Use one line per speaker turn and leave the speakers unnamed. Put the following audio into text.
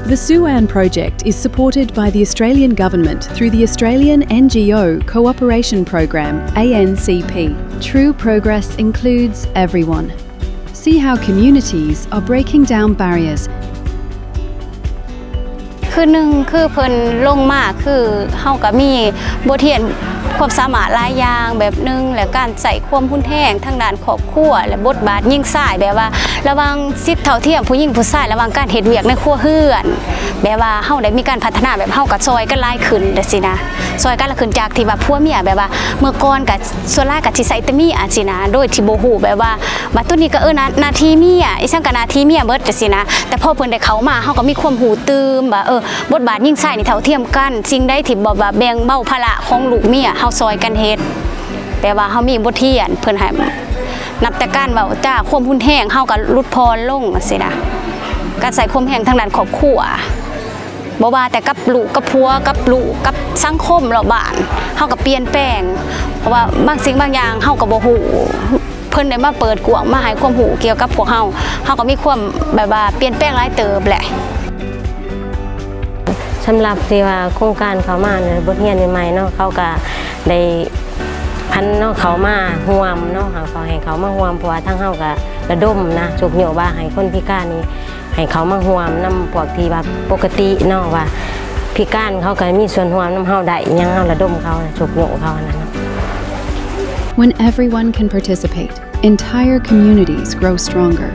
The Suwan project is supported by the Australian Government through the Australian NGO Cooperation Program ANCP. True progress includes everyone. See how communities are breaking down barriers.
คือหนึ่งคือเพิ่นลงมาคือเฮาก็มีบทเรียนความสามารถหลายอย่างแบบนึงและการใส่ความรุนแรงทางด้านครอบครัวและบทบาทหญิงชายแบบว่าระหว่างสิทธิเท่าเทียมผู้หญิงผู้ชายระหว่างการเฮ็ดเวียกในครัวเรือนแบบว่าเฮาได้มีการพัฒนาแบบเฮาก็ซอยกันหลายขึ้นจังซี่นะซอยกันหลายขึ้นจากที่ว่าผัวเมียแบบว่าเมื่อก่อนก็ส่วนหลายก็สิใส่แต่เมียจังซี่นะโดยที่บ่ฮู้แบบว่าบัดตัวนี้ก็หน้าที่เมียอีซั่นก็หน้าที่เมียเบิดจังซี่นะแต่พอเพิ่นได้เข้ามาเฮาก็มีความรู้ตื่มว่าบทบาทหญิงชายนี่เท่าเทียมกันสิ่งใดที่บ่ว่าแบ่งเบาภาระของลูกเมียเฮาซอยกันเฮ็ดแปลว่าเฮามีบทเรียนเพิ่นให้นับแต่การเว้าจ้าความรุนแรงเฮาก็ลดพรลงจังซี่นะการใส่ความแรงทางด้านครอบครัวบ่ว่าแต่กับลูกกับผัวกับลูกกับสังคมรอบบ้านเฮาก็เปลี่ยนแปลงเพราะว่าบางสิ่งบางอย่างเฮาก็บ่ฮู้เพิ่นได้มาเปิดกว้างมาให้ความรู้เกี่ยวกับพวกเฮาก็มีความแบบว่าเปลี่ยนแปลงหลายเติบแหละ
สำหรับที่ว่าโครงการเขามาเนี่ยบทเรียนใหม่ๆเนาะเขาก็ได้พันเนาะเขามาร่วมเนาะเขาให้เขามาร่วมเพราะว่าทั้งเฮาก็ระดมนะฉุกโยว่าให้คนพิการนี่ให้เขามาร่วมนำพวกที่ว่าปกติเนาะว่าพิการเขาก็มีส่วนร่วมนำเฮาได้ยังเฮาระดมเขาฉุกโยเขานั่นเนาะ
When everyone can participate, entire communities grow stronger.